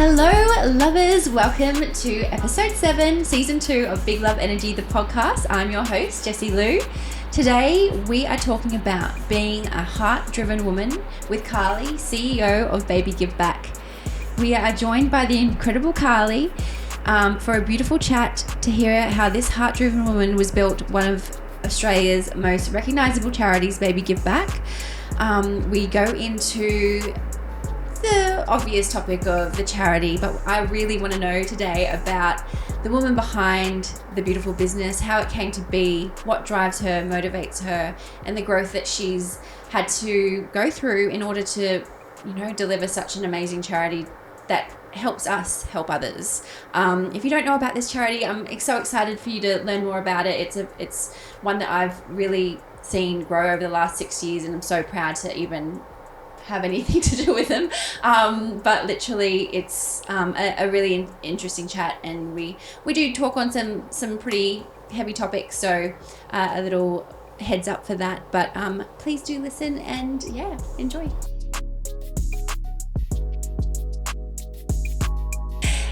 Hello, lovers. Welcome to episode 7, season 2 of Big Love Energy, the podcast. I'm your host, Jesselou. Today, we are talking about being a heart-driven woman with Carly, CEO of Baby Give Back. We are joined by the incredible Carly for a beautiful chat to hear how this heart-driven woman was built one of Australia's most recognisable charities, Baby Give Back. We go into the obvious topic of the charity, but I really want to know today about the woman behind the beautiful business, how it came to be, what drives her, motivates her, and the growth that she's had to go through in order to, deliver such an amazing charity that helps us help others. If you don't know about this charity, I'm so excited for you to learn more about it. It's one that I've really seen grow over the last 6 years, and I'm so proud to even have anything to do with them, but literally it's a really interesting chat, and we do talk on some pretty heavy topics, so a little heads up for that, but please do listen and enjoy.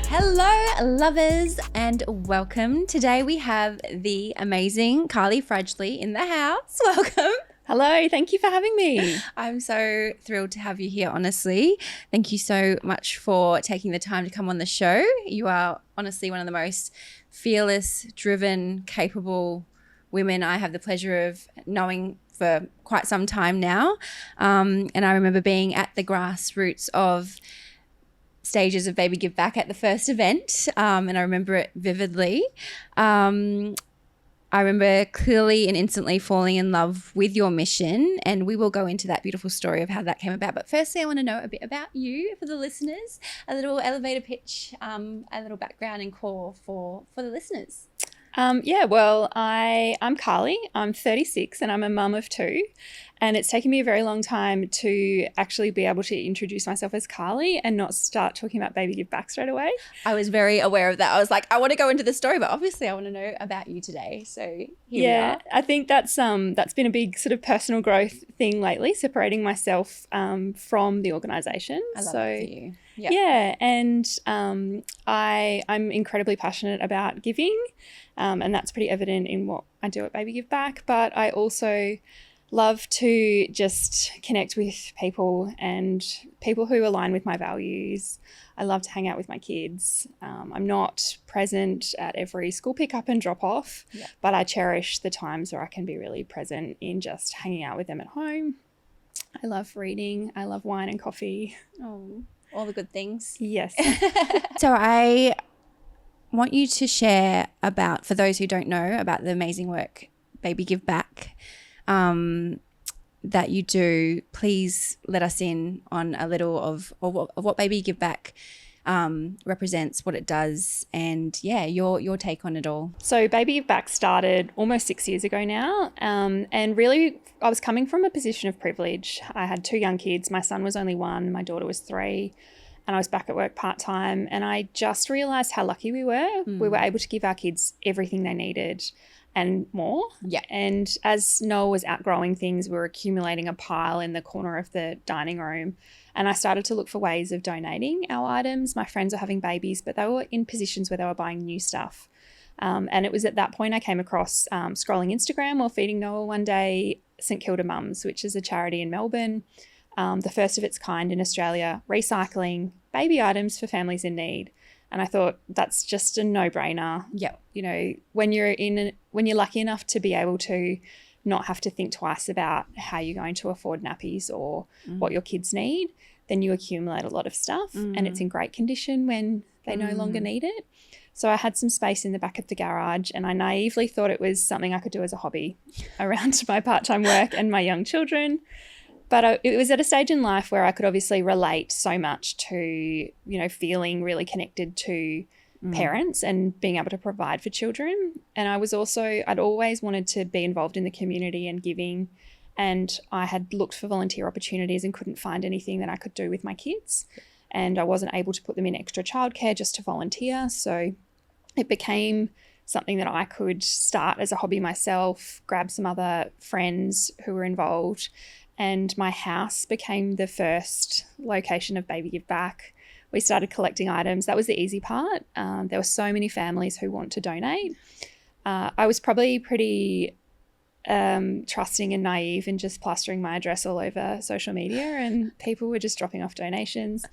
Hello, lovers, and welcome. Today we have the amazing Carly Fradgley in the house. Welcome. Hello, thank you for having me. I'm so thrilled to have you here, honestly. Thank you so much for taking the time to come on the show. You are honestly one of the most fearless, driven, capable women I have the pleasure of knowing for quite some time now. And I remember being at the grassroots of stages of Baby Give Back at the first event, and I remember it vividly. I remember clearly and instantly falling in love with your mission, and we will go into that beautiful story of how that came about. But firstly, I want to know a bit about you for the listeners, a little elevator pitch, a little background and core for the listeners. I'm Carly. I'm 36 and I'm a mum of 2. And it's taken me a very long time to actually be able to introduce myself as Carly and not start talking about Baby Give Back straight away. I was very aware of that. I was like, I want to go into the story, but obviously I want to know about you today. So here we are. I think that's been a big sort of personal growth thing lately, separating myself from the organisation. I love that for you. Yep. Yeah, and I'm incredibly passionate about giving, and that's pretty evident in what I do at Baby Give Back. But I also love to just connect with people and people who align with my values. I love to hang out with my kids. I'm not present at every school pickup and drop off, but I cherish the times where I can be really present in just hanging out with them at home. I love reading. I love wine and coffee. Oh, all the good things. Yes. So I want you to share about, for those who don't know, about the amazing work Baby Give Back that you do. Please let us in on a little of what Baby Give Back represents, what it does, and your take on it all. So Baby Give Back started almost 6 years ago now, and really I was coming from a position of privilege. I had 2 young kids. My son was only 1, my daughter was 3, and I was back at work part-time, and I just realised how lucky we were. We were able to give our kids everything they needed and more. Yeah. And as Noah was outgrowing things, we were accumulating a pile in the corner of the dining room. And I started to look for ways of donating our items. My friends were having babies, but they were in positions where they were buying new stuff. And it was at that point I came across scrolling Instagram while feeding Noah one day, St Kilda Mums, which is a charity in Melbourne, the first of its kind in Australia, recycling baby items for families in need. And I thought that's just a no-brainer. Yeah. When you're lucky enough to be able to not have to think twice about how you're going to afford nappies or what your kids need, then you accumulate a lot of stuff and it's in great condition when they no longer need it. So I had some space in the back of the garage, and I naively thought it was something I could do as a hobby around my part-time work and my young children. But it was at a stage in life where I could obviously relate so much to, feeling really connected to parents and being able to provide for children. And I'd always wanted to be involved in the community and giving. And I had looked for volunteer opportunities and couldn't find anything that I could do with my kids. And I wasn't able to put them in extra childcare just to volunteer. So it became something that I could start as a hobby myself, grab some other friends who were involved. And my house became the first location of Baby Give Back. we started collecting items. That was the easy part. There were so many families who want to donate. I was probably pretty trusting and naive in just plastering my address all over social media, and people were just dropping off donations.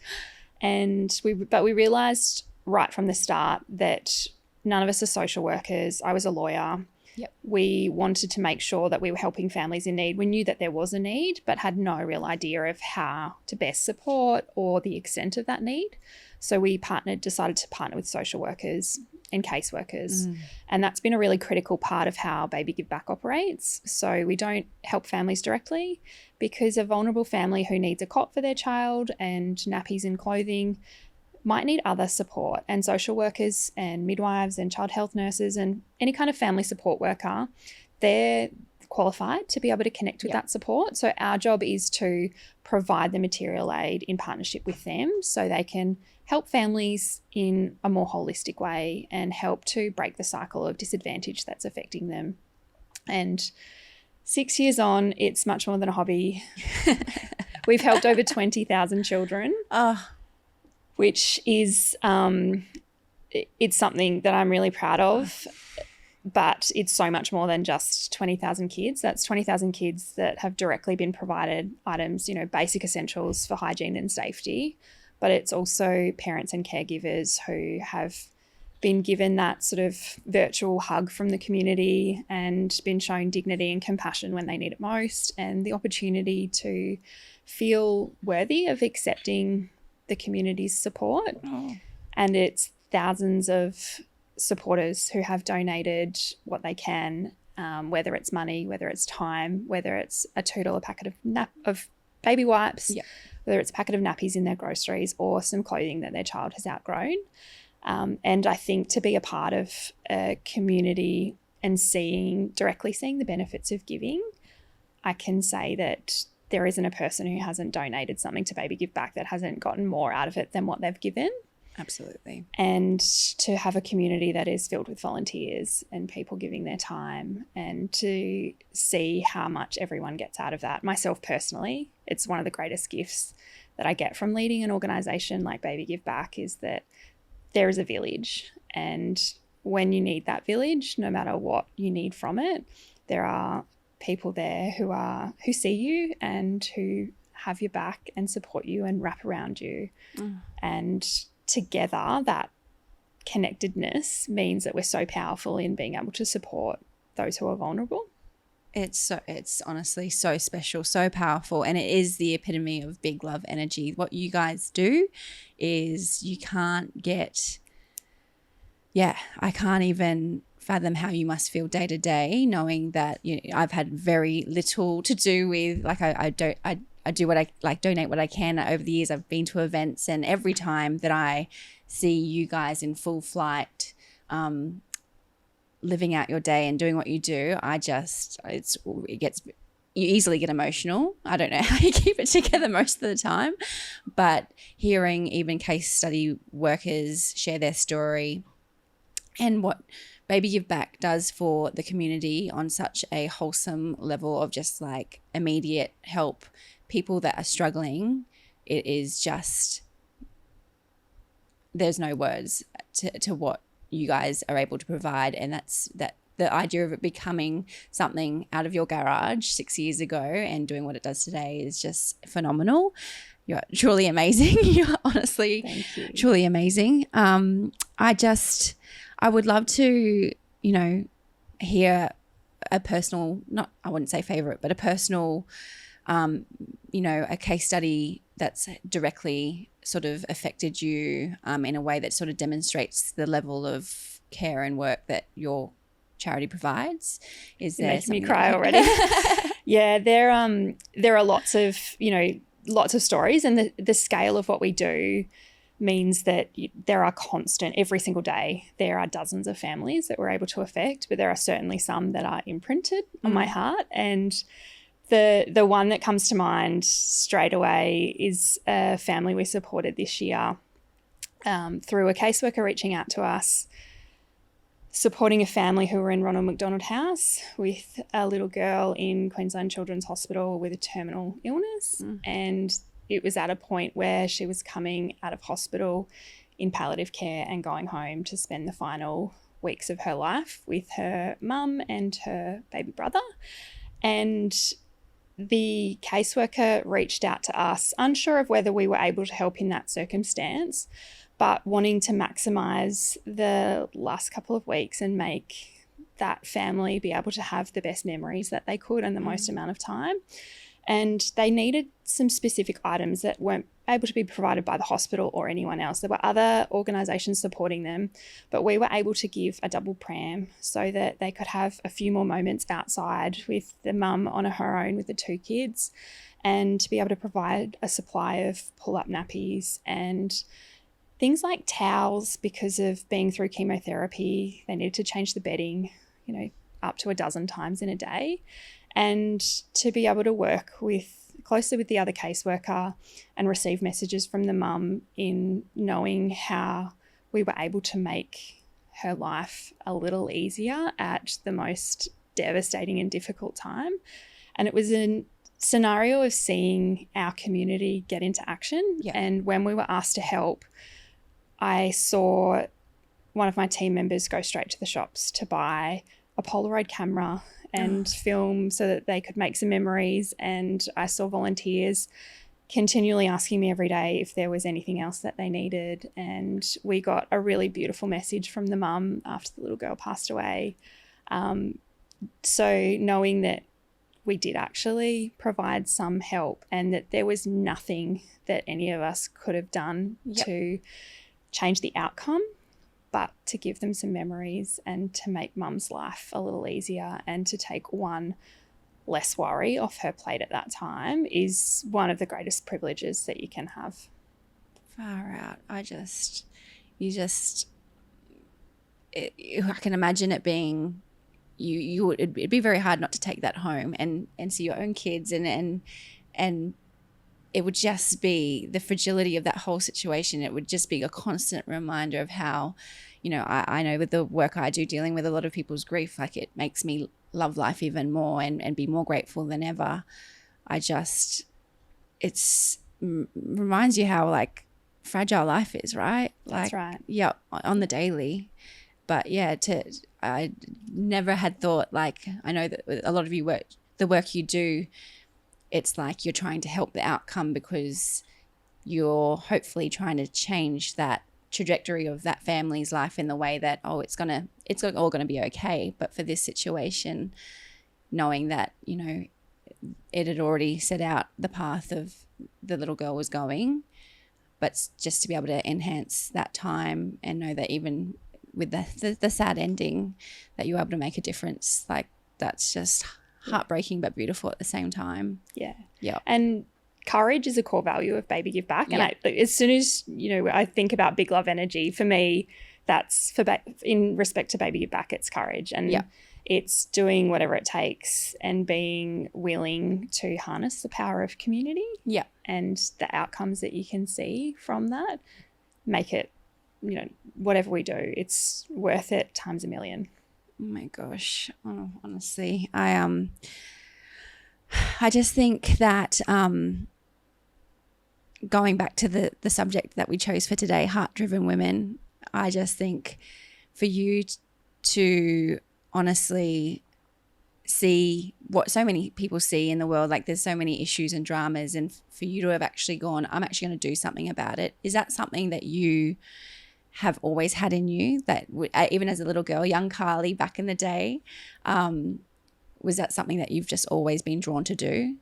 But we realised right from the start that none of us are social workers. I was a lawyer. Yep. We wanted to make sure that we were helping families in need. We knew that there was a need, but had no real idea of how to best support or the extent of that need. So we decided to partner with social workers and caseworkers. And that's been a really critical part of how Baby Give Back operates. So we don't help families directly, because a vulnerable family who needs a cot for their child and nappies and clothing might need other support, and social workers and midwives and child health nurses and any kind of family support worker, they're qualified to be able to connect with that support. So our job is to provide the material aid in partnership with them so they can help families in a more holistic way and help to break the cycle of disadvantage that's affecting them. And 6 years on, it's much more than a hobby. We've helped over 20,000 children. Which is it's something that I'm really proud of, but it's so much more than just 20,000 kids. That's 20,000 kids that have directly been provided items, basic essentials for hygiene and safety, but it's also parents and caregivers who have been given that sort of virtual hug from the community and been shown dignity and compassion when they need it most, and the opportunity to feel worthy of accepting the community's support. And it's thousands of supporters who have donated what they can, whether it's money, whether it's time, whether it's a $2 packet of baby wipes, whether it's a packet of nappies in their groceries, or some clothing that their child has outgrown. And I think to be a part of a community and directly seeing the benefits of giving, I can say that there isn't a person who hasn't donated something to Baby Give Back that hasn't gotten more out of it than what they've given. Absolutely. And to have a community that is filled with volunteers and people giving their time, and to see how much everyone gets out of that. Myself personally, it's one of the greatest gifts that I get from leading an organisation like Baby Give Back, is that there is a village, and when you need that village, no matter what you need from it, there are people there who see you and who have your back and support you and wrap around you. And together, that connectedness means that we're so powerful in being able to support those who are vulnerable. It's honestly so special, so powerful, and it is the epitome of big love energy. What you guys do is I can't even fathom how you must feel day to day, knowing that I've had very little to do with, like, I do what I donate what I can. Over the years, I've been to events, and every time that I see you guys in full flight, living out your day and doing what you do, you easily get emotional. I don't know how you keep it together most of the time, but hearing even case study workers share their story and what Baby Give Back does for the community on such a wholesome level of just like immediate help, people that are struggling, it is just, there's no words to what you guys are able to provide. And that's the idea of it becoming something out of your garage 6 years ago and doing what it does today is just phenomenal. You're truly amazing. You're honestly truly amazing. I would love to, hear a personal, I wouldn't say favorite, but a personal, a case study that's directly sort of affected you in a way that sort of demonstrates the level of care and work that your charity provides. Is there making me cry already? Yeah, there are lots of stories, and the scale of what we do means that there are every single day, there are dozens of families that we're able to affect, but there are certainly some that are imprinted on my heart. And the one that comes to mind straight away is a family we supported this year through a caseworker reaching out to us, supporting a family who were in Ronald McDonald House with a little girl in Queensland Children's Hospital with a terminal illness. And it was at a point where she was coming out of hospital in palliative care and going home to spend the final weeks of her life with her mum and her baby brother. And the caseworker reached out to us, unsure of whether we were able to help in that circumstance, but wanting to maximise the last couple of weeks and make that family be able to have the best memories that they could in the most amount of time. And they needed some specific items that weren't able to be provided by the hospital or anyone else. There were other organisations supporting them, but we were able to give a double pram so that they could have a few more moments outside with the mum on her own with the 2 kids, and to be able to provide a supply of pull-up nappies and things like towels. Because of being through chemotherapy, they needed to change the bedding, up to a dozen times in a day. And to be able to work closely with the other caseworker and receive messages from the mum in knowing how we were able to make her life a little easier at the most devastating and difficult time. And it was a scenario of seeing our community get into action. Yeah. And when we were asked to help, I saw one of my team members go straight to the shops to buy a Polaroid camera and film so that they could make some memories. And I saw volunteers continually asking me every day if there was anything else that they needed. And we got a really beautiful message from the mum after the little girl passed away. So knowing that we did actually provide some help and that there was nothing that any of us could have done to change the outcome, but to give them some memories and to make mum's life a little easier and to take one less worry off her plate at that time is one of the greatest privileges that you can have. Far out. I can imagine it being, it'd be very hard not to take that home and see your own kids and it would just be the fragility of that whole situation. It would just be a constant reminder of how, I know with the work I do dealing with a lot of people's grief, like it makes me love life even more and be more grateful than ever. Reminds you how like fragile life is, right? That's right. Yeah, on the daily. But yeah, I never had thought, like, I know that a lot of the work you do, it's like you're trying to help the outcome because you're hopefully trying to change that trajectory of that family's life in the way that, it's all going to be okay. But for this situation, knowing that, it had already set out the path of the little girl was going, but just to be able to enhance that time and know that even with the sad ending that you were able to make a difference, like that's just heartbreaking but beautiful at the same time. Yeah. And courage is a core value of Baby Give Back. And as soon as I think about Big Love Energy, for me that's in respect to Baby Give Back, it's courage, and it's doing whatever it takes and being willing to harness the power of community and the outcomes that you can see from that make it, whatever we do, it's worth it times a million. Oh my gosh. Oh, honestly, I just think that going back to the subject that we chose for today, heart-driven women, I just think for you to honestly see what so many people see in the world, like there's so many issues and dramas, and for you to have actually gone, I'm actually going to do something about it. Is that something that you have always had in you, that even as a little girl, young Carly back in the day, was that something that you've just always been drawn to do?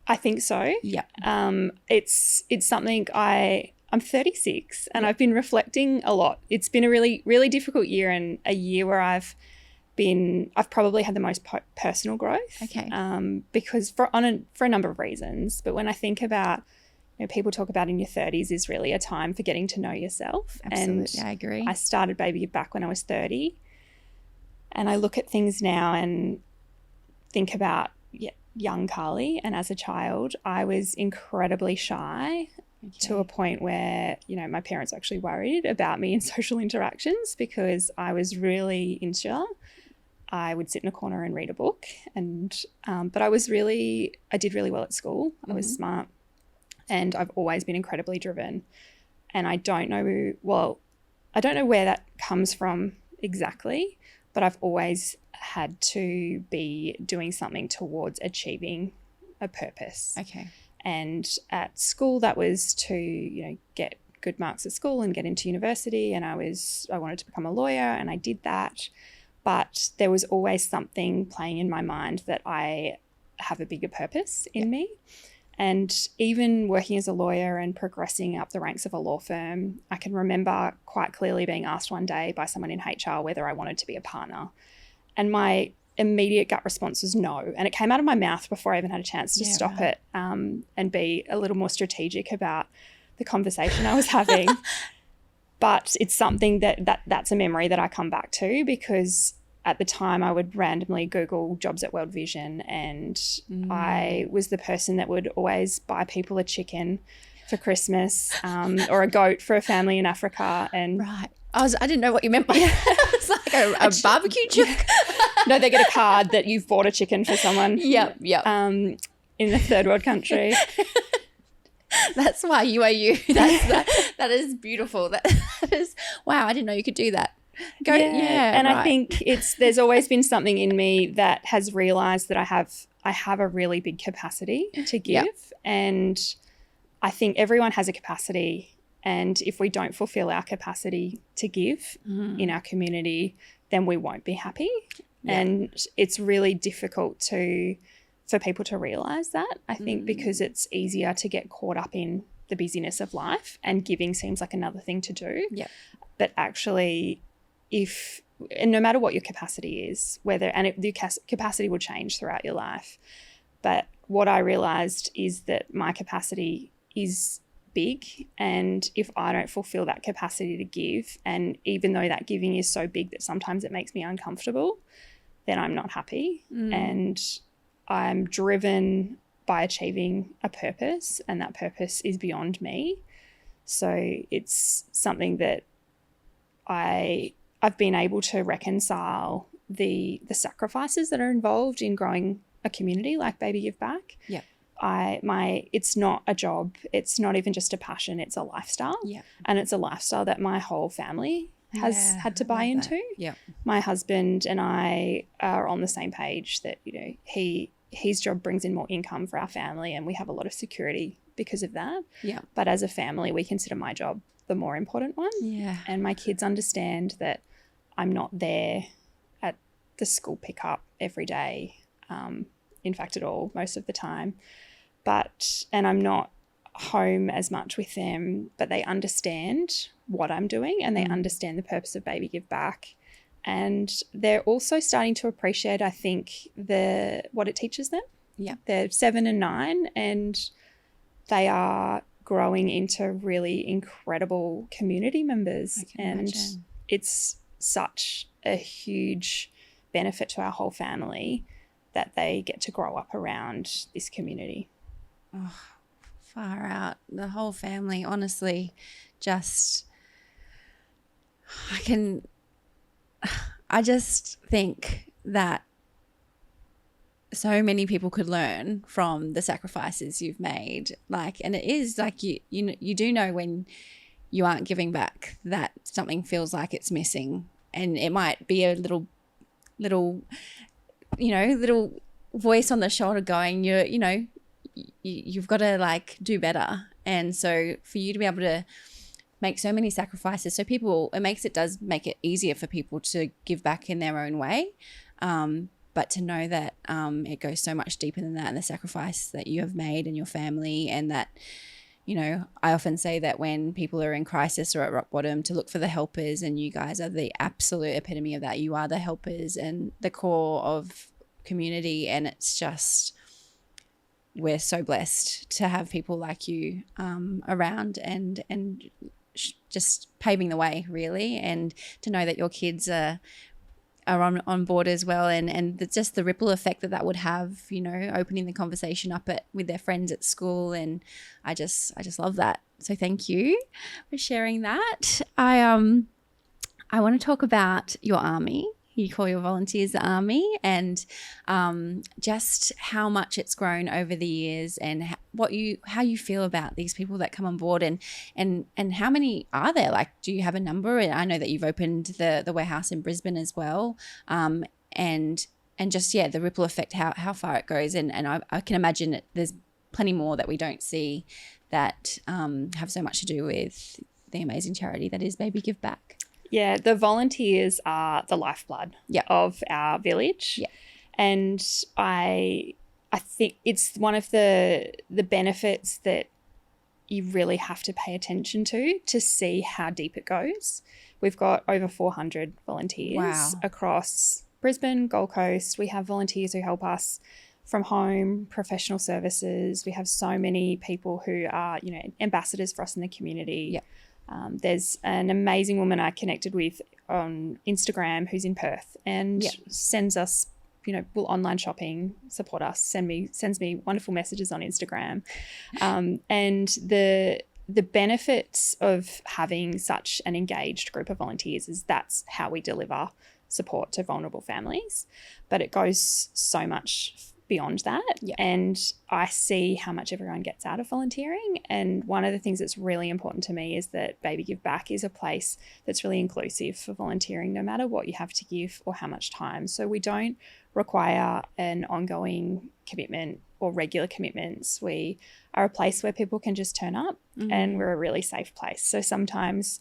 I think so. Yeah. It's something I'm 36 and I've been reflecting a lot. It's been a really, really difficult year, and a year where I've probably had the most personal growth. Okay. Because for a number of reasons, but when I think about, people talk about in your 30s is really a time for getting to know yourself. Absolutely, and I agree. I started Baby Give Back when I was 30, and I look at things now and think about young Carly, and as a child I was incredibly shy to a point where my parents were actually worried about me in social interactions because I was really insecure. I would sit in a corner and read a book, and but I did really well at school. I was smart, And I've always been incredibly driven. And I don't know where that comes from exactly, but I've always had to be doing something towards achieving a purpose. Okay. And at school, that was to, get good marks at school and get into university. And I wanted to become a lawyer, and I did that. But there was always something playing in my mind that I have a bigger purpose in me. And even working as a lawyer and progressing up the ranks of a law firm, I can remember quite clearly being asked one day by someone in HR whether I wanted to be a partner. And my immediate gut response was no. And it came out of my mouth before I even had a chance to stop it and be a little more strategic about the conversation I was having. But it's something that's a memory that I come back to, because at the time I would randomly Google jobs at World Vision, and I was the person that would always buy people a chicken for Christmas or a goat for a family in Africa. And right. I didn't know what you meant by that. It's like a barbecue chicken. No, they get a card that you've bought a chicken for someone. Yep. In a third world country. That's why you are you. That is beautiful. That is, wow, I didn't know you could do that. I think there's always been something in me that has realised that I have a really big capacity to give, and I think everyone has a capacity, and if we don't fulfil our capacity to give in our community, then we won't be happy. And it's really difficult for people to realise that, I think, because it's easier to get caught up in the busyness of life, and giving seems like another thing to do. Yeah. But actually, and no matter what your capacity is, the capacity will change throughout your life. But what I realised is that my capacity is big, and if I don't fulfil that capacity to give, and even though that giving is so big that sometimes it makes me uncomfortable, then I'm not happy. And I'm driven by achieving a purpose, and that purpose is beyond me. So it's something that I've been able to reconcile the sacrifices that are involved in growing a community like Baby Give Back. Yeah. It's not a job. It's not even just a passion. It's a lifestyle. Yeah. And it's a lifestyle that my whole family has had to buy into. Yeah. My husband and I are on the same page that, his job brings in more income for our family, and we have a lot of security because of that. Yeah. But as a family, we consider my job the more important one. Yeah. And my kids understand that I'm not there at the school pickup every day, in fact at all, most of the time. And I'm not home as much with them, but they understand what I'm doing, and they understand the purpose of Baby Give Back. And they're also starting to appreciate, I think, what it teaches them. Yeah. They're 7 and 9, and they are growing into really incredible community members. And it's such a huge benefit to our whole family that they get to grow up around this community. Oh, far out. The whole family, honestly, I just think that so many people could learn from the sacrifices you've made. And it is like you do know when you aren't giving back that something feels like it's missing, and it might be a little voice on the shoulder going, you've got to do better. And so for you to be able to make so many sacrifices, so it does make it easier for people to give back in their own way. But to know that it goes so much deeper than that, and the sacrifice that you have made and your family, and that, I often say that when people are in crisis or at rock bottom, to look for the helpers, and you guys are the absolute epitome of that. You are the helpers and the core of community, and it's just, we're so blessed to have people like you around and just paving the way, really, and to know that your kids are on board as well, and just the ripple effect that would have, opening the conversation up with their friends at school. And I just love that. So thank you for sharing that. I want to talk about your army, You call your volunteers the army, and just how much it's grown over the years, and how you feel about these people that come on board, and how many are there? Like, do you have a number? And I know that you've opened the warehouse in Brisbane as well, and just the ripple effect, how far it goes, and I can imagine there's plenty more that we don't see that have so much to do with the amazing charity that is Baby Give Back. Yeah, the volunteers are the lifeblood of our village. Yeah. And I think it's one of the benefits that you really have to pay attention to see how deep it goes. We've got over 400 volunteers across Brisbane, Gold Coast. We have volunteers who help us from home, professional services. We have so many people who are, ambassadors for us in the community. Yeah. There's an amazing woman I connected with on Instagram who's in Perth and sends us, will online shopping, support us, sends me wonderful messages on Instagram. And the benefits of having such an engaged group of volunteers is that's how we deliver support to vulnerable families. But it goes so much beyond that. Yeah. And I see how much everyone gets out of volunteering. And one of the things that's really important to me is that Baby Give Back is a place that's really inclusive for volunteering, no matter what you have to give or how much time. So we don't require an ongoing commitment or regular commitments. We are a place where people can just turn up, and we're a really safe place. So sometimes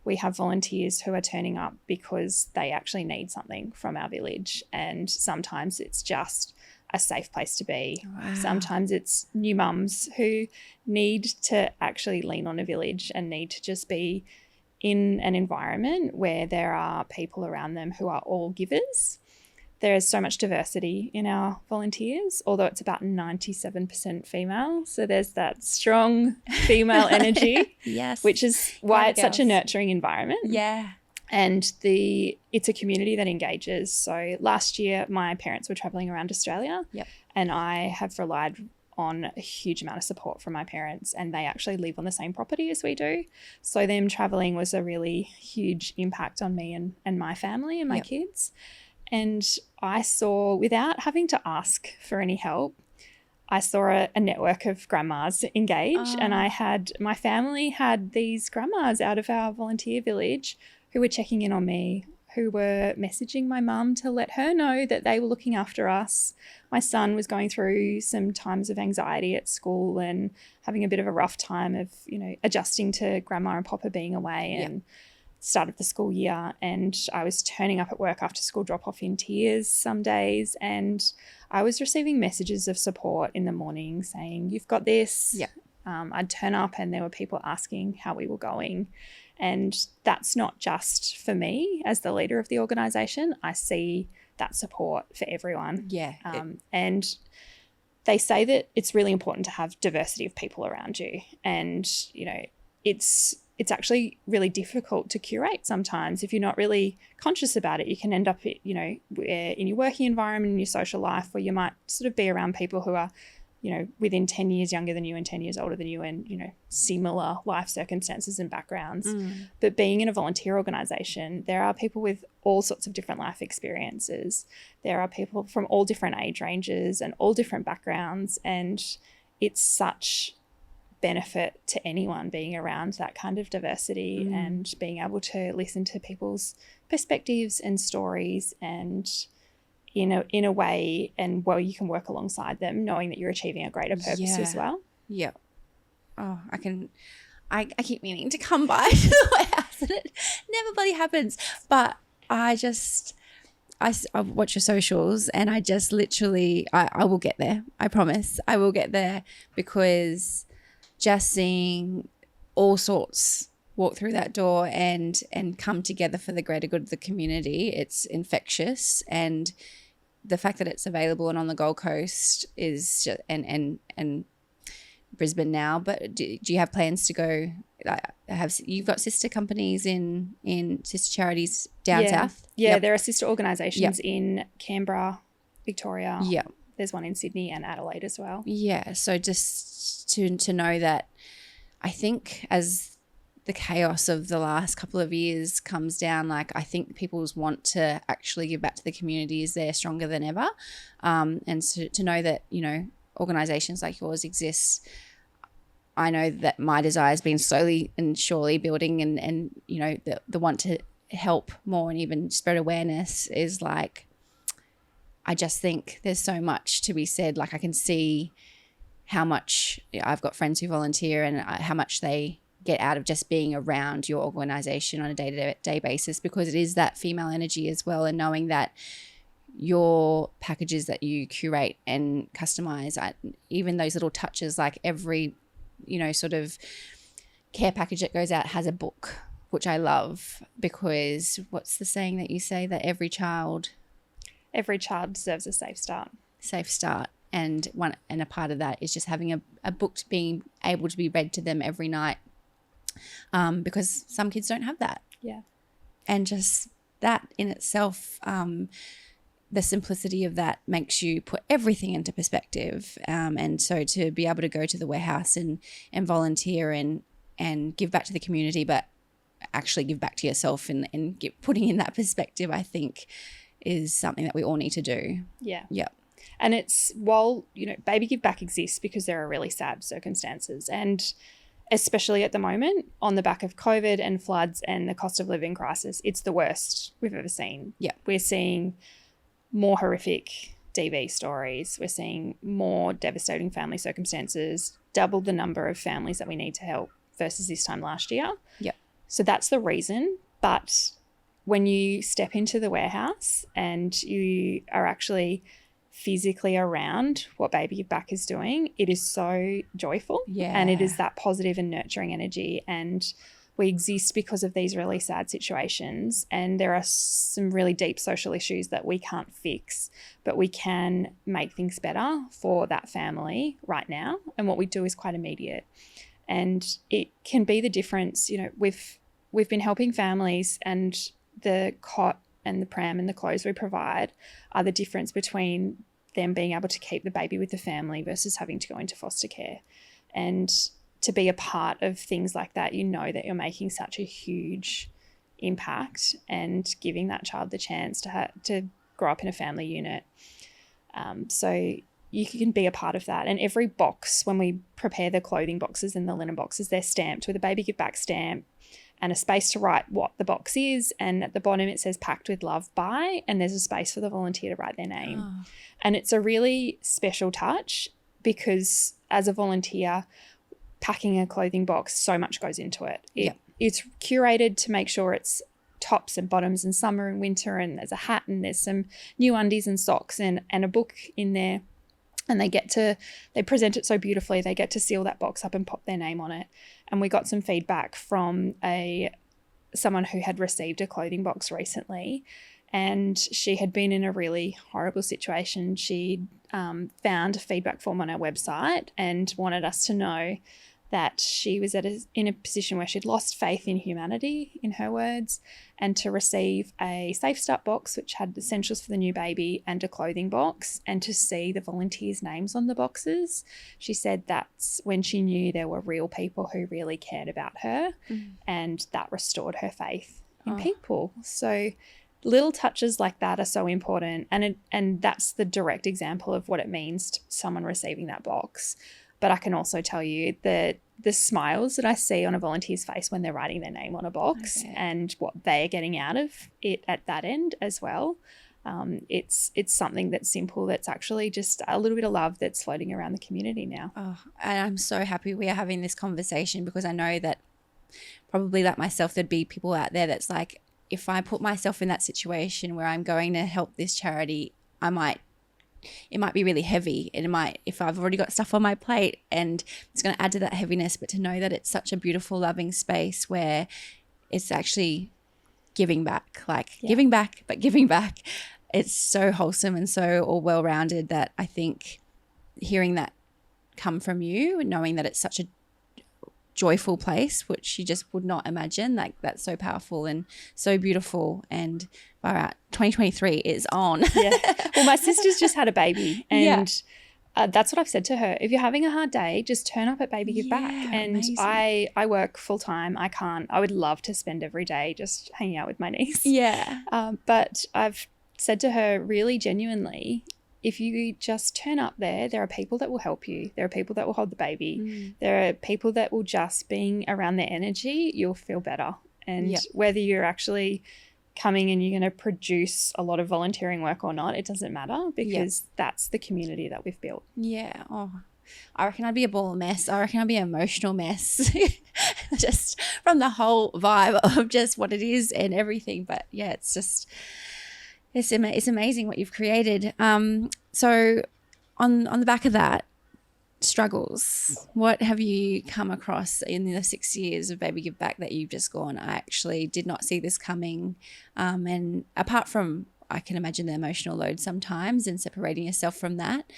we have volunteers who are turning up because they actually need something from our village, and sometimes it's just a safe place to be. Wow. Sometimes it's new mums who need to actually lean on a village and need to just be in an environment where there are people around them who are all givers. There is so much diversity in our volunteers, although it's about 97% female. So there's that strong female energy, which is why it's such a nurturing environment. Yeah. And it's a community that engages. So last year, my parents were traveling around Australia, and I have relied on a huge amount of support from my parents, and they actually live on the same property as we do. So them traveling was a really huge impact on me and my family and my kids. And I saw, without having to ask for any help, I saw a network of grandmas engage, and my family had these grandmas out of our volunteer village who were checking in on me, who were messaging my mum to let her know that they were looking after us. My son was going through some times of anxiety at school and having a bit of a rough time of, adjusting to grandma and papa being away and start of the school year. And I was turning up at work after school drop-off in tears some days, and I was receiving messages of support in the morning saying, "You've got this." Yeah. I'd turn up and there were people asking how we were going. And that's not just for me as the leader of the organisation. I see that support for everyone. Yeah. And they say that it's really important to have diversity of people around you. And, it's actually really difficult to curate sometimes. If you're not really conscious about it, you can end up, in your working environment, in your social life, where you might sort of be around people who are, within 10 years younger than you and 10 years older than you, and, similar life circumstances and backgrounds. But being in a volunteer organisation, there are people with all sorts of different life experiences. There are people from all different age ranges and all different backgrounds, and it's such benefit to anyone being around that kind of diversity and being able to listen to people's perspectives and stories, and in a way and where you can work alongside them, knowing that you're achieving a greater purpose as well. Yeah. Oh, I keep meaning to come by to the warehouse, and it never bloody happens. But I watch your socials, and I just literally, I will get there. I promise I will get there, because just seeing all sorts walk through that door and come together for the greater good of the community, it's infectious. And the fact that it's available and on the Gold Coast is just, and Brisbane now, but do you have plans to go? You've got sister companies in sister charities down south? Yeah, there are sister organisations in Canberra, Victoria. Yeah. There's one in Sydney and Adelaide as well. Yeah, so just to know that, I think as the chaos of the last couple of years comes down, like I think people's want to actually give back to the community is there stronger than ever. And so to know that, you know, organisations like yours exist, I know that my desire has been slowly and surely building, and you know, the want to help more and even spread awareness is like, I just think there's so much to be said. Like I can see how much, I've got friends who volunteer and how much they get out of just being around your organisation on a day-to-day basis, because it is that female energy as well, and knowing that your packages that you curate and customise, even those little touches, like every, you know, sort of care package that goes out has a book, which I love, because what's the saying that you say, that every child deserves a safe start. And a part of that is just having a book being able to be read to them every night, because some kids don't have that. Yeah. And just that in itself, the simplicity of that makes you put everything into perspective. And so to be able to go to the warehouse and volunteer and give back to the community, but actually give back to yourself and putting in that perspective, I think is something that we all need to do. Yeah. Yeah. And it's, while, you know, Baby Give Back exists because there are really sad circumstances, and especially at the moment on the back of COVID and floods and the cost of living crisis, it's the worst we've ever seen. Yeah. We're seeing more horrific DV stories. We're seeing more devastating family circumstances, double the number of families that we need to help versus this time last year. Yeah. So that's the reason. But when you step into the warehouse and you are actually physically around what Baby Give Back is doing, it is so joyful. Yeah. And it is that positive and nurturing energy. And we exist because of these really sad situations. And there are some really deep social issues that we can't fix, but we can make things better for that family right now. And what we do is quite immediate. And it can be the difference. You know, we've been helping families, and the cot and the pram and the clothes we provide are the difference between them being able to keep the baby with the family versus having to go into foster care. And to be a part of things like that, you know that you're making such a huge impact and giving that child the chance to grow up in a family unit. So you can be a part of that. And every box, when we prepare the clothing boxes and the linen boxes, they're stamped with a Baby Give Back stamp and a space to write what the box is. And at the bottom it says packed with love by, and there's a space for the volunteer to write their name. Oh. And it's a really special touch, because as a volunteer, packing a clothing box, so much goes into it. It's curated to make sure it's tops and bottoms and summer and winter, and there's a hat and there's some new undies and socks and a book in there. And they present it so beautifully. They get to seal that box up and pop their name on it. And we got some feedback from someone who had received a clothing box recently, and she had been in a really horrible situation. She found a feedback form on our website and wanted us to know that she was in a position where she'd lost faith in humanity, in her words, and to receive a Safe Start box, which had essentials for the new baby, and a clothing box, and to see the volunteers' names on the boxes. She said that's when she knew there were real people who really cared about her, and that restored her faith in people. So little touches like that are so important, and that's the direct example of what it means to someone receiving that box. But I can also tell you that the smiles that I see on a volunteer's face when they're writing their name on a box, and what they're getting out of it at that end as well, it's something that's simple, that's actually just a little bit of love that's floating around the community now. Oh, and I'm so happy we are having this conversation, because I know that probably like myself, there'd be people out there that's like, if I put myself in that situation where I'm going to help this charity, it might be really heavy. If I've already got stuff on my plate, and it's going to add to that heaviness, but to know that it's such a beautiful, loving space where it's actually giving back, giving back, but giving back. It's so wholesome and so all well-rounded that I think hearing that come from you, and knowing that it's such a joyful place, which you just would not imagine, like that's so powerful and so beautiful. And all right, 2023 is on. Well, my sister's just had a baby, and That's what I've said to her. If you're having a hard day, just turn up at Baby Give Back. And amazing. I work full time. I would love to spend every day just hanging out with my niece. Yeah. But I've said to her really genuinely, if you just turn up there are people that will help you. There are people that will hold the baby. There are people that will just being around their energy, you'll feel better. And whether you're actually coming and you're going to produce a lot of volunteering work or not, it doesn't matter, because that's the community that we've built. Yeah. Oh, I reckon I'd be a ball of mess. I reckon I'd be an emotional mess just from the whole vibe of just what it is and everything. But yeah, it's just, it's amazing what you've created. So on the back of that, struggles, what have you come across in the 6 years of Baby Give Back that you've just gone, I actually did not see this coming? And apart from, I can imagine the emotional load sometimes and separating yourself from that,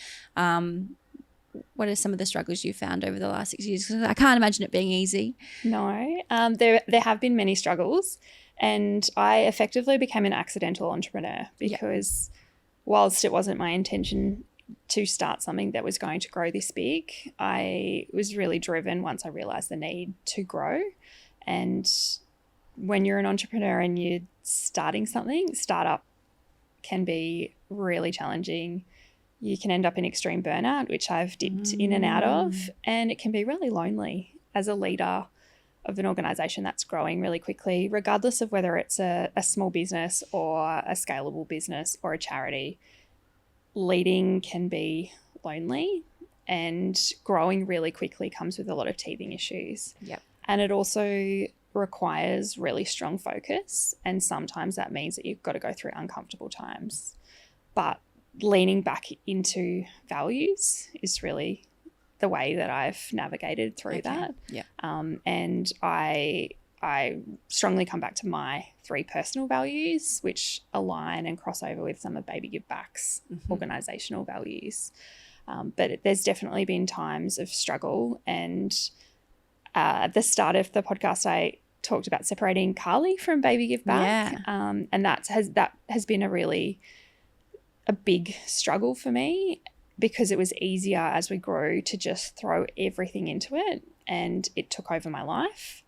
what are some of the struggles you found over the last 6 years? Because I can't imagine it being easy. No, there have been many struggles, and I effectively became an accidental entrepreneur because whilst it wasn't my intention to start something that was going to grow this big, I was really driven once I realised the need to grow. And when you're an entrepreneur and you're starting something, startup can be really challenging. You can end up in extreme burnout, which I've dipped in and out of, and it can be really lonely as a leader of an organisation that's growing really quickly, regardless of whether it's a small business or a scalable business or a charity. Leading can be lonely, and growing really quickly comes with a lot of teething issues. Yep. And it also requires really strong focus, and sometimes that means that you've got to go through uncomfortable times. But leaning back into values is really the way that I've navigated through that. Yeah. And I strongly come back to my 3 personal values, which align and cross over with some of Baby Give Back's organisational values. But there's definitely been times of struggle. And at the start of the podcast, I talked about separating Carly from Baby Give Back. Yeah. And that has been a big struggle for me, because it was easier as we grew to just throw everything into it, and it took over my life.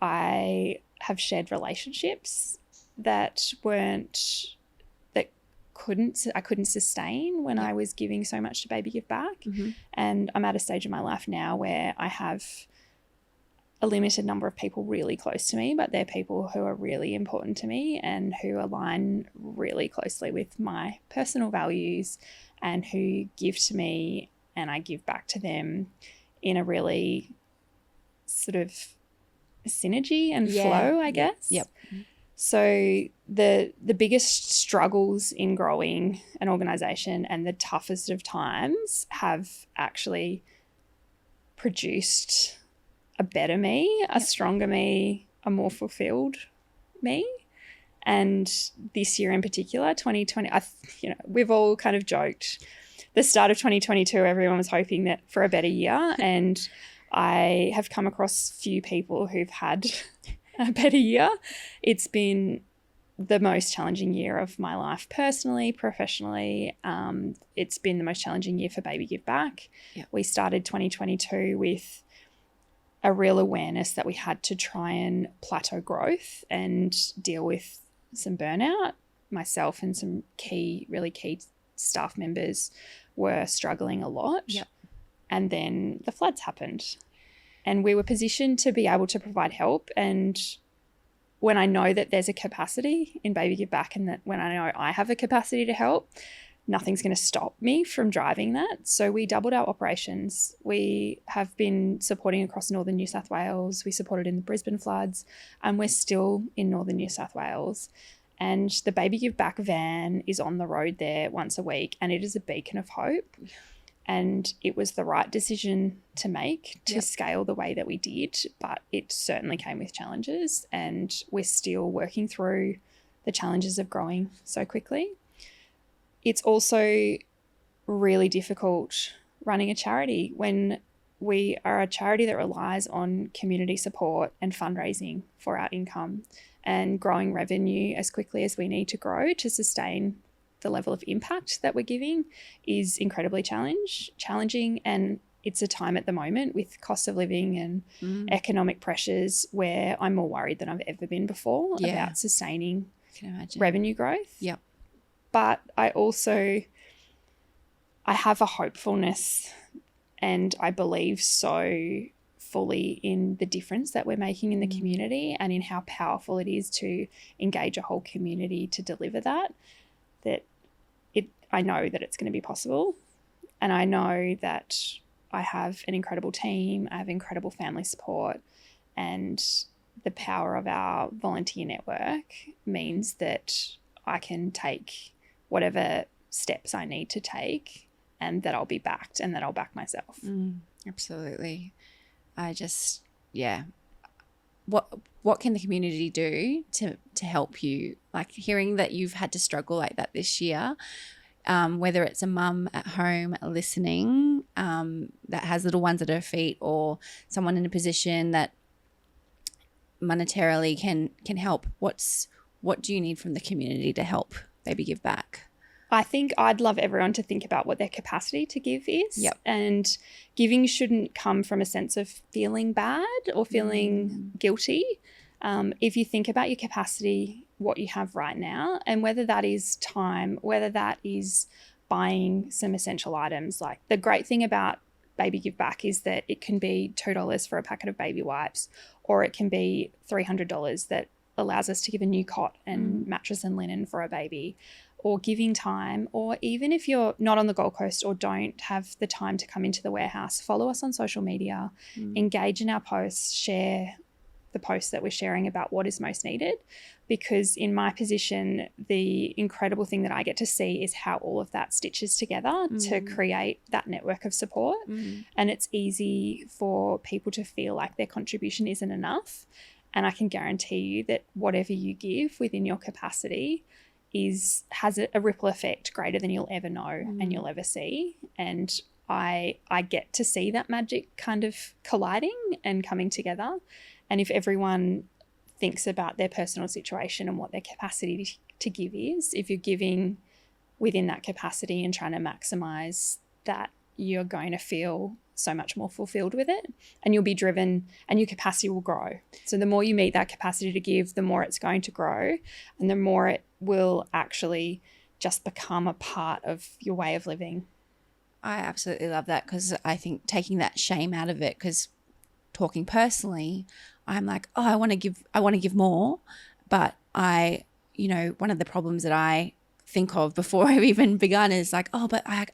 I have shared relationships that I couldn't sustain when I was giving so much to Baby Give Back. And I'm at a stage in my life now where I have a limited number of people really close to me, but they're people who are really important to me and who align really closely with my personal values, and who give to me and I give back to them in a really sort of synergy and flow, I guess. Yep. So the biggest struggles in growing an organisation and the toughest of times have actually produced a better me, a stronger me, a more fulfilled me. And this year in particular, 2020, we've all kind of joked. The start of 2022, everyone was hoping that for a better year, and I have come across few people who've had a better year. It's been the most challenging year of my life personally, professionally. It's been the most challenging year for Baby Give Back. Yep. We started 2022 with a real awareness that we had to try and plateau growth and deal with some burnout. Myself and some really key staff members were struggling a lot. Yep. And then the floods happened, and we were positioned to be able to provide help. And when I know that there's a capacity in Baby Give Back, and that when I know I have a capacity to help, nothing's going to stop me from driving that. So we doubled our operations. We have been supporting across northern New South Wales. We supported in the Brisbane floods, and we're still in northern New South Wales. And the Baby Give Back van is on the road there once a week, and it is a beacon of hope. And it was the right decision to make to scale the way that we did, but it certainly came with challenges, and we're still working through the challenges of growing so quickly. It's also really difficult running a charity when we are a charity that relies on community support and fundraising for our income, and growing revenue as quickly as we need to grow to sustain the level of impact that we're giving is incredibly challenging. And it's a time at the moment with cost of living and economic pressures where I'm more worried than I've ever been before about sustaining revenue growth. Yep. But I have a hopefulness, and I believe so fully in the difference that we're making in the community and in how powerful it is to engage a whole community to deliver that I know that it's going to be possible. And I know that I have an incredible team, I have incredible family support, and the power of our volunteer network means that I can take whatever steps I need to take and that I'll be backed and that I'll back myself. Absolutely. What can the community do to help you? Like, hearing that you've had to struggle like that this year, whether it's a mum at home listening that has little ones at her feet, or someone in a position that monetarily can help. What do you need from the community to help Baby Give Back? I think I'd love everyone to think about what their capacity to give is. Yep. And giving shouldn't come from a sense of feeling bad or feeling guilty. If you think about your capacity, what you have right now, and whether that is time, whether that is buying some essential items. Like, the great thing about Baby Give Back is that it can be $2 for a packet of baby wipes, or it can be $300 that allows us to give a new cot and mattress and linen for a baby, or giving time. Or even if you're not on the Gold Coast or don't have the time to come into the warehouse, follow us on social media, engage in our posts, share the posts that we're sharing about what is most needed. Because in my position, the incredible thing that I get to see is how all of that stitches together to create that network of support. And it's easy for people to feel like their contribution isn't enough. And I can guarantee you that whatever you give within your capacity has a ripple effect greater than you'll ever know and you'll ever see. And I get to see that magic kind of colliding and coming together. And if everyone thinks about their personal situation and what their capacity to give is, if you're giving within that capacity and trying to maximize that, you're going to feel so much more fulfilled with it, and you'll be driven, and your capacity will grow. So the more you meet that capacity to give, the more it's going to grow, and the more it will actually just become a part of your way of living. I absolutely love that, because I think taking that shame out of it, because talking personally, I'm like, oh, I want to give more, but one of the problems that I think of before I've even begun is like, oh, but I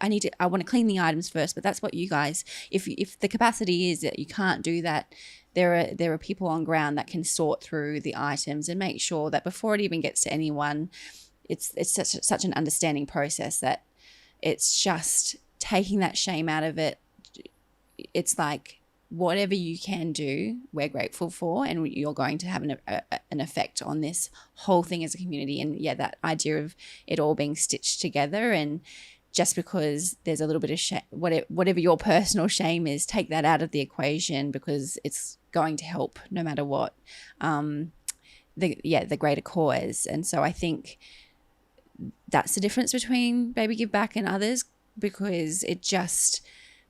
want to clean the items first. But that's what you guys, if the capacity is that you can't do that, there are people on ground that can sort through the items and make sure that before it even gets to anyone, it's such an understanding process that it's just taking that shame out of it. It's like, whatever you can do, we're grateful for, and you're going to have an effect on this whole thing as a community. And yeah, that idea of it all being stitched together, and just because there's a little bit of shame, whatever your personal shame is, take that out of the equation, because it's going to help no matter what, the greater cause. And so I think that's the difference between Baby Give Back and others, because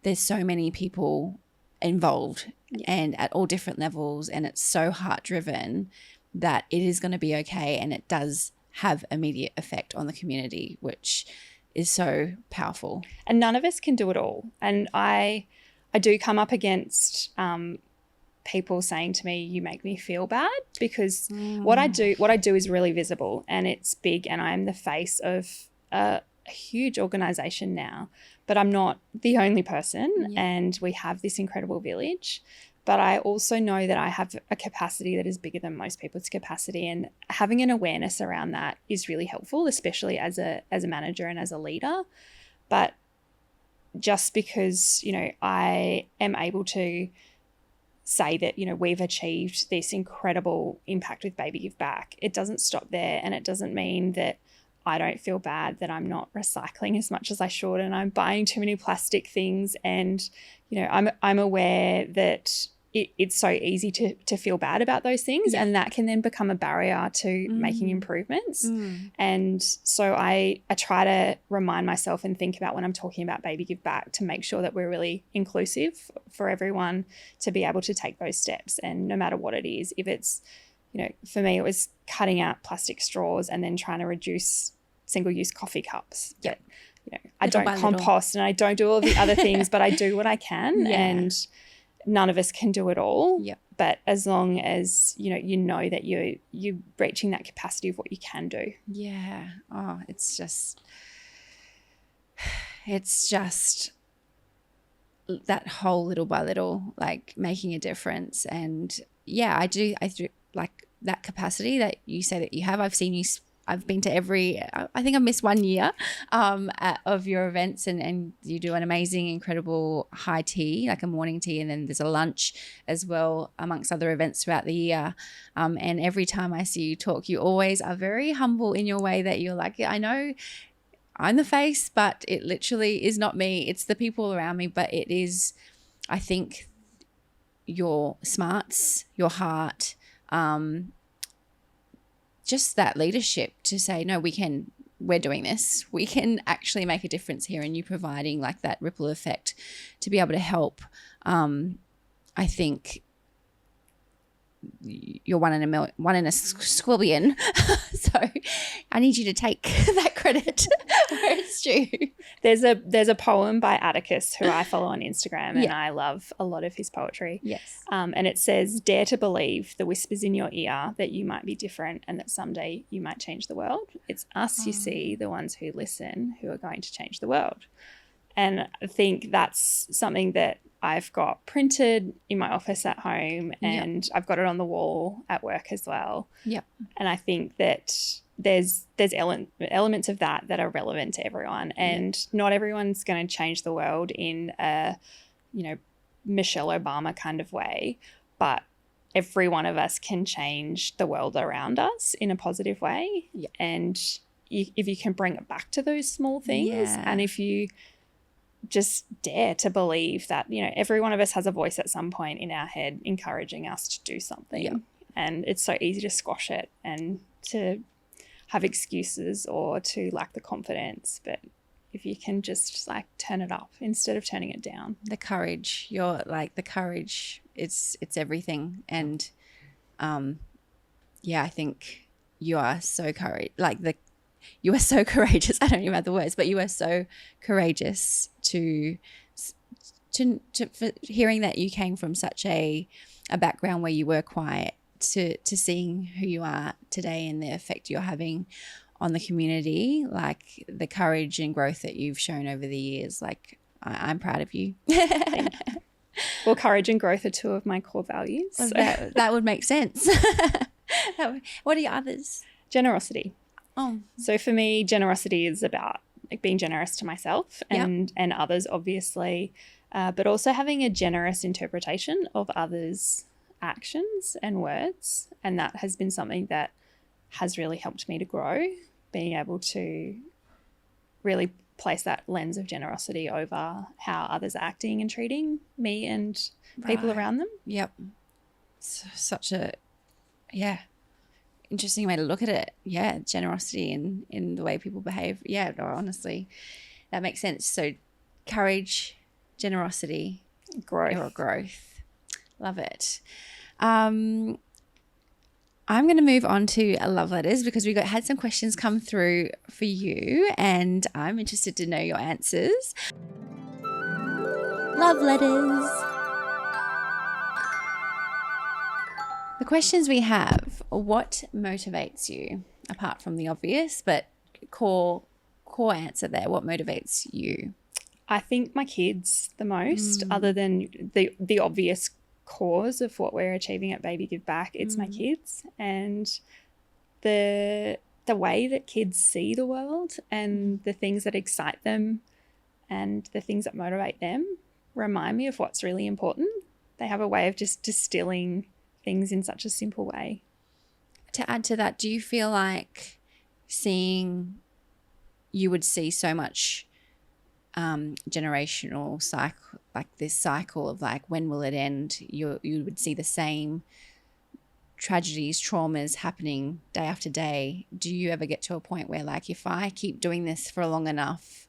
there's so many people involved and at all different levels, and it's so heart driven that it is going to be okay, and it does have immediate effect on the community, which is so powerful. And none of us can do it all. And I do come up against people saying to me, you make me feel bad, because what I do is really visible, and it's big, and I am the face of a huge organization now, but I'm not the only person, and we have this incredible village. But I also know that I have a capacity that is bigger than most people's capacity, and having an awareness around that is really helpful, especially as a manager and as a leader. But just because, I am able to say that, we've achieved this incredible impact with Baby Give Back, it doesn't stop there, and it doesn't mean that I don't feel bad that I'm not recycling as much as I should, and I'm buying too many plastic things. And, I'm aware that it's so easy to feel bad about those things, and that can then become a barrier to making improvements. And so I try to remind myself and think about when I'm talking about Baby Give Back to make sure that we're really inclusive for everyone to be able to take those steps. And no matter what it is, if it's, you know, for me it was cutting out plastic straws and then trying to reduce single-use coffee cups. But, you know, I don't compost and I don't do all the other things, but I do what I can. And none of us can do it all. But as long as, you know that you're reaching that capacity of what you can do. Yeah. Oh, it's just that whole little by little, like making a difference. And I do like that capacity that you say that you have. I've seen you I've been to I think I've missed 1 year of your events, and you do an amazing, incredible high tea, like a morning tea, and then there's a lunch as well, amongst other events throughout the year. And every time I see you talk, you always are very humble in your way, that you're like, I know I'm the face, but it literally is not me. It's the people around me, but it is, I think, your smarts, your heart, just that leadership to say, no, we're doing this. We can actually make a difference here, and you providing like that ripple effect to be able to help. I think you're one in a squillion. So I need you to take that credit where it's due. There's a poem by Atticus who I follow on Instagram, and I love a lot of his poetry. Yes. And it says, dare to believe the whispers in your ear that you might be different and that someday you might change the world. It's us, you see, the ones who listen, who are going to change the world. And I think that's something that I've got printed in my office at home, and I've got it on the wall at work as well. Yep. And I think that there's elements of that are relevant to everyone, and not everyone's going to change the world in a, Michelle Obama kind of way, but every one of us can change the world around us in a positive way. Yep. And if you can bring it back to those small things, and if you just dare to believe that, every one of us has a voice at some point in our head encouraging us to do something. Yep. And it's so easy to squash it and to have excuses or to lack the confidence. But if you can just like turn it up instead of turning it down. The courage, the courage, it's everything. And I think you are so you are so courageous. I don't even have the words, but you are so courageous to for hearing that you came from such a background where you were quiet, to seeing who you are today and the effect you're having on the community, like the courage and growth that you've shown over the years. Like I'm proud of you. Well, courage and growth are two of my core values. Well, that would make sense. What are your others? Generosity. Oh. So for me, generosity is about like being generous to myself and others, obviously, but also having a generous interpretation of others' actions and words. And that has been something that has really helped me to grow, being able to really place that lens of generosity over how others are acting and treating me and people around them. Yep. Such a, interesting way to look at it. Yeah, generosity in the way people behave. Yeah, no, honestly, that makes sense. So courage, generosity, growth. Love it. I'm going to move on to love letters because we had some questions come through for you, and I'm interested to know your answers. Love letters. The questions we have: what motivates you, apart from the obvious, but core answer there? What motivates you? I think my kids the most, other than the obvious cause of what we're achieving at Baby Give Back. It's my kids and the way that kids see the world and the things that excite them and the things that motivate them remind me of what's really important. They have a way of just distilling things in such a simple way. To add to that, do you feel like you would see so much generational cycle, like this cycle of like, when will it end? You would see the same tragedies, traumas happening day after day. Do you ever get to a point where like, if I keep doing this for long enough,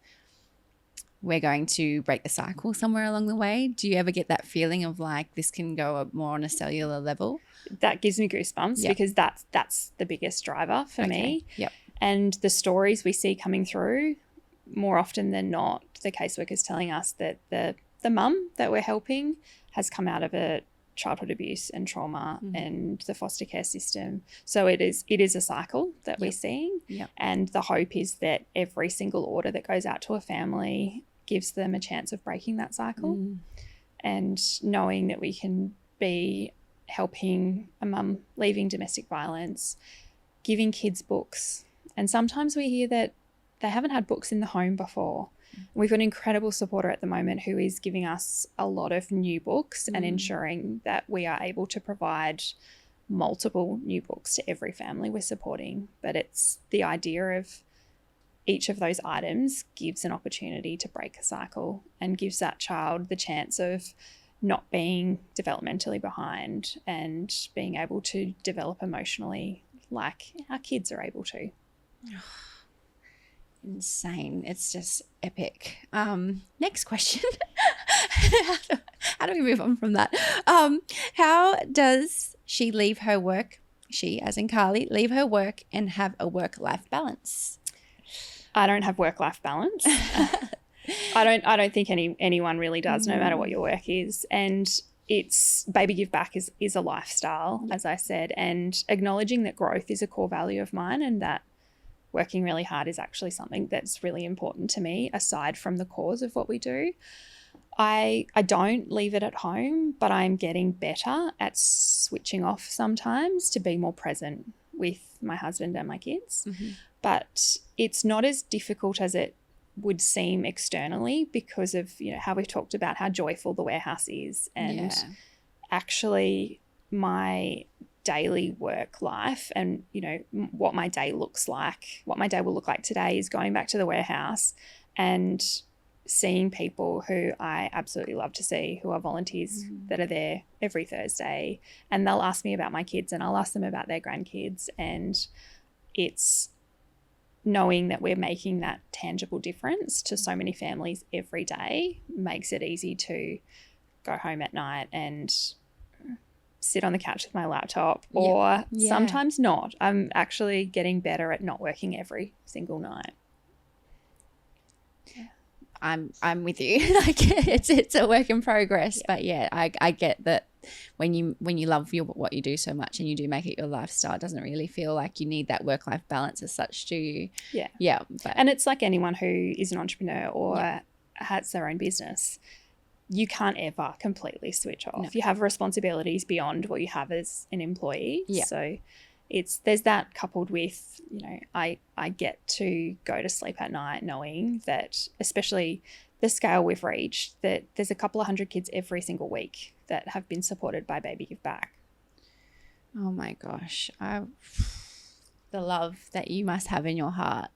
we're going to break the cycle somewhere along the way? Do you ever get that feeling of like, this can go more on a cellular level? That gives me goosebumps because that's the biggest driver for me. Yep. And the stories we see coming through, more often than not, the caseworker's telling us that the mum that we're helping has come out of a childhood abuse and trauma and the foster care system. So it is a cycle that we're seeing. Yep. And the hope is that every single order that goes out to a family gives them a chance of breaking that cycle, and knowing that we can be helping a mum leaving domestic violence, giving kids books. And sometimes we hear that they haven't had books in the home before. We've got an incredible supporter at the moment who is giving us a lot of new books and ensuring that we are able to provide multiple new books to every family we're supporting. But it's the idea of each of those items gives an opportunity to break a cycle and gives that child the chance of not being developmentally behind and being able to develop emotionally like our kids are able to. Insane. It's just epic. Next question. How do we move on from that? How does she leave her work, she as in Carly, leave her work and have a work-life balance? I don't have work-life balance. I don't think anyone really does, no matter what your work is. And it's Baby Give Back is a lifestyle, as I said, and acknowledging that growth is a core value of mine and that working really hard is actually something that's really important to me, aside from the cause of what we do. I don't leave it at home, but I'm getting better at switching off sometimes to be more present with my husband and my kids. But it's not as difficult as it would seem externally because of, how we've talked about how joyful the warehouse is. And actually my daily work life and, what my day looks like, what my day will look like today is going back to the warehouse and seeing people who I absolutely love to see, who are volunteers that are there every Thursday, and they'll ask me about my kids and I'll ask them about their grandkids. And it's knowing that we're making that tangible difference to so many families every day makes it easy to go home at night and sit on the couch with my laptop or sometimes not. I'm actually getting better at not working every single night. I'm with you. Like it's a work in progress, but I get that when you love what you do so much and you do make it your lifestyle, it doesn't really feel like you need that work-life balance as such, do you? Yeah. And it's like anyone who is an entrepreneur or has their own business. You can't ever completely switch off. No. You have responsibilities beyond what you have as an employee. Yeah. So there's that coupled with, I get to go to sleep at night knowing that, especially the scale we've reached, that there's a couple of hundred kids every single week that have been supported by Baby Give Back. Oh my gosh. The love that you must have in your heart,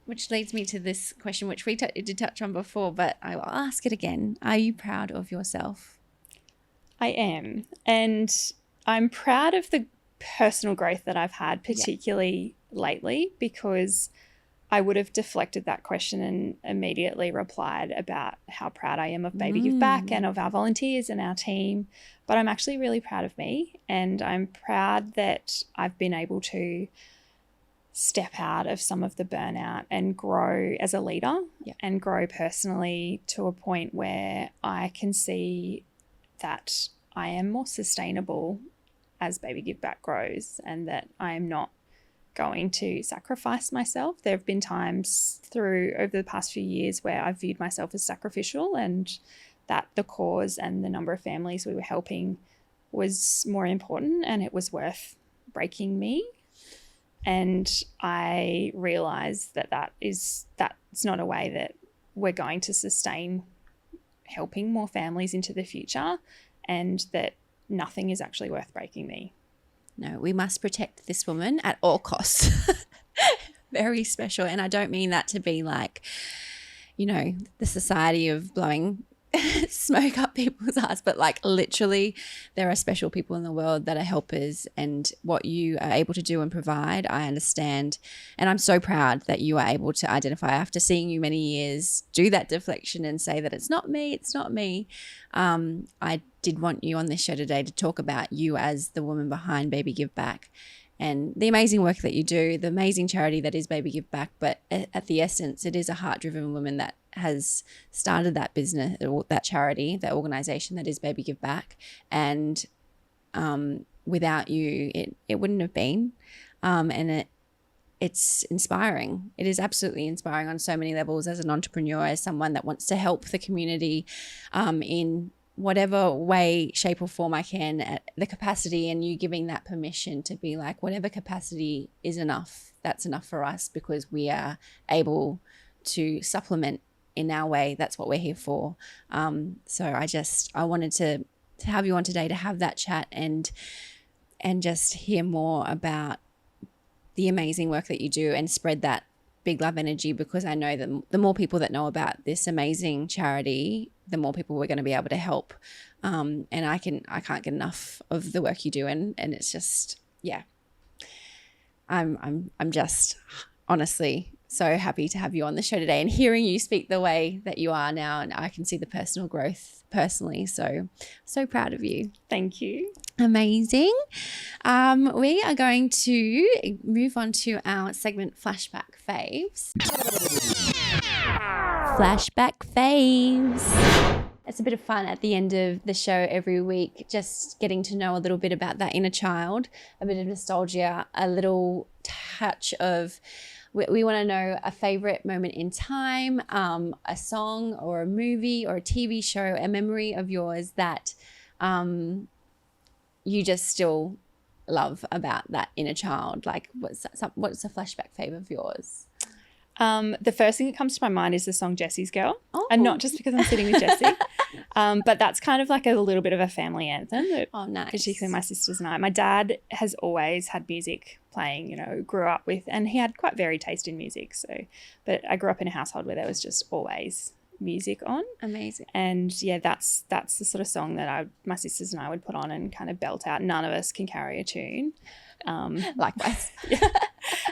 which leads me to this question, which we did touch on before, but I will ask it again. Are you proud of yourself? I am. And I'm proud of the personal growth that I've had, particularly lately, because I would have deflected that question and immediately replied about how proud I am of Baby Give Back and of our volunteers and our team. But I'm actually really proud of me, and I'm proud that I've been able to step out of some of the burnout and grow as a leader and grow personally to a point where I can see that I am more sustainable as Baby Give Back grows and that I am not going to sacrifice myself. There have been times over the past few years where I've viewed myself as sacrificial and that the cause and the number of families we were helping was more important and it was worth breaking me. And I realised that's not a way that we're going to sustain helping more families into the future, and that nothing is actually worth breaking me. No, we must protect this woman at all costs. very special. And I don't mean that to be like, you know, the society of blowing smoke up people's ass, but like literally there are special people in the world that are helpers, and what you are able to do and provide, I understand. And I'm so proud that you are able to identify, after seeing you many years, do that deflection and say that it's not me, it's not me. I did want you on this show today to talk about you as the woman behind Baby Give Back and the amazing work that you do, the amazing charity that is Baby Give Back. But at the essence, it is a heart-driven woman that has started that business, or that charity, that organization that is Baby Give Back. And without you, it wouldn't have been. And it's inspiring. It is absolutely inspiring on so many levels, as an entrepreneur, as someone that wants to help the community in whatever way, shape or form I can, at the capacity, and you giving that permission to be like, whatever capacity is enough, that's enough for us, because we are able to supplement in our way. That's what we're here for. So I wanted to have you on today to have that chat and just hear more about the amazing work that you do and spread that big love energy, because I know that the more people that know about this amazing charity, the more people we're going to be able to help. And I can't get enough of the work you do, and it's just, yeah, I'm just honestly so happy to have you on the show today, and hearing you speak the way that you are now, and I can see the personal growth personally. So proud of you. Thank you. Amazing. We are going to move on to our segment Flashback Faves. Flashback Faves. It's a bit of fun at the end of the show every week, just getting to know a little bit about that inner child, a bit of nostalgia, a little touch of, we want to know a favorite moment in time, a song or a movie or a TV show, a memory of yours that you just still love about that inner child. Like what's a flashback fave of yours? The first thing that comes to my mind is the song Jessie's Girl. Oh. And not just because I'm sitting with Jessie, but that's kind of like a little bit of a family anthem. Nice. Particularly my sisters and I. My dad has always had music playing, you know, grew up with, and he had quite varied taste in music. But I grew up in a household where there was just always music on. Amazing. And yeah, that's the sort of song that my sisters and I would put on and kind of belt out. None of us can carry a tune. Likewise. Yeah.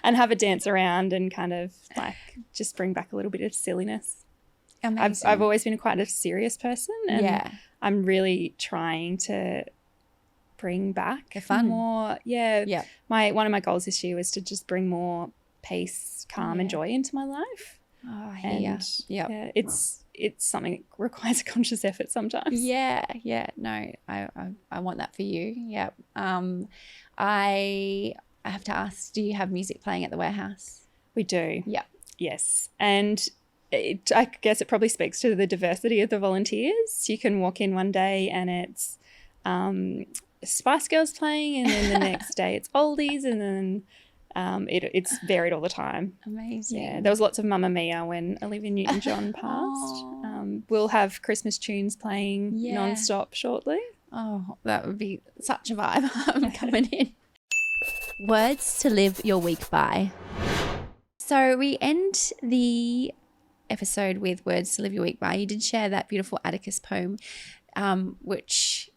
And have a dance around and kind of like just bring back a little bit of silliness. Amazing. I've always been quite a serious person, and I'm really trying to bring back the fun more. Yeah. One of my goals this year was to just bring more peace, calm and joy into my life. Oh, I hear. Yeah, it's something that requires a conscious effort sometimes. Yeah. No, I want that for you. Yeah. I have to ask, do you have music playing at the warehouse? We do. Yeah. Yes. And I guess it probably speaks to the diversity of the volunteers. You can walk in one day and it's Spice Girls playing, and then the next day it's oldies, and then it's varied all the time. Amazing. Yeah, there was lots of Mamma Mia when Olivia Newton-John passed. We'll have Christmas tunes playing non-stop shortly. Oh, that would be such a vibe. I'm coming in. Words to live your week by. So we end the episode with words to live your week by. You did share that beautiful Atticus poem, which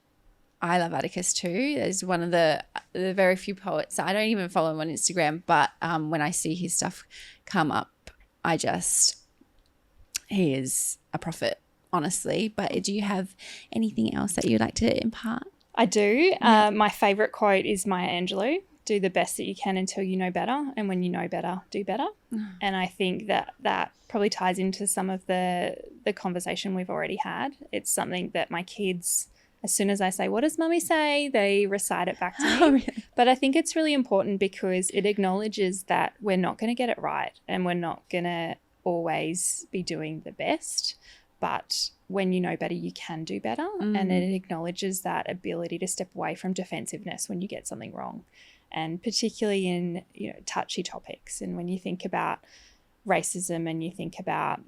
I love Atticus too. There's one of the very few poets. I don't even follow him on Instagram, but when I see his stuff come up, he is a prophet, honestly. But do you have anything else that you'd like to impart? I do. Yeah. My favourite quote is Maya Angelou. Do the best that you can until you know better, and when you know better, do better. And I think that probably ties into some of the conversation we've already had. It's something that my kids, as soon as I say, what does mummy say? They recite it back to me. Oh, really? But I think it's really important because it acknowledges that we're not going to get it right, and we're not going to always be doing the best. But when you know better, you can do better. And it acknowledges that ability to step away from defensiveness when you get something wrong. And particularly in, touchy topics. And when you think about racism and you think about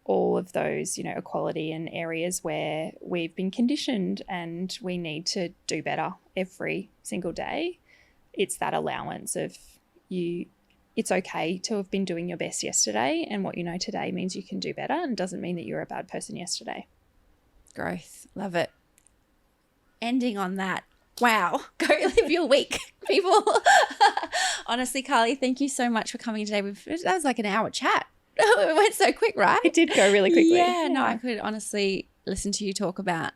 all of those, equality in areas where we've been conditioned and we need to do better every single day, it's that allowance of you it's okay to have been doing your best yesterday, and what you know today means you can do better, and doesn't mean that you were a bad person yesterday. Growth. Love it. Ending on that. Wow. Go live your week, people. Honestly, Carly, thank you so much for coming today. That was like an hour chat. It went so quick, right? It did go really quickly. Yeah, no, I could honestly listen to you talk about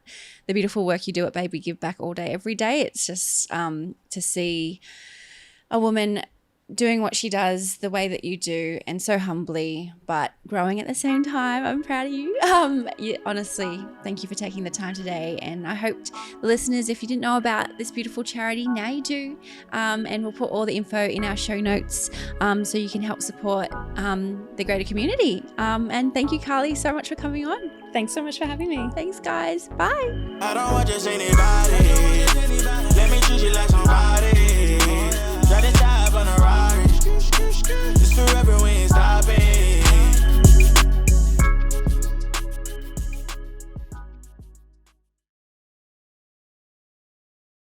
the beautiful work you do at Baby Give Back all day, every day. It's just to see a woman doing what she does the way that you do, and so humbly, but growing at the same time. I'm proud of you. Honestly, thank you for taking the time today. And I hope the listeners, if you didn't know about this beautiful charity, now you do. And we'll put all the info in our show notes so you can help support the greater community. And thank you, Carly, so much for coming on. Thanks so much for having me. Thanks, guys. Bye. I don't want just anybody. Let me treat you like somebody.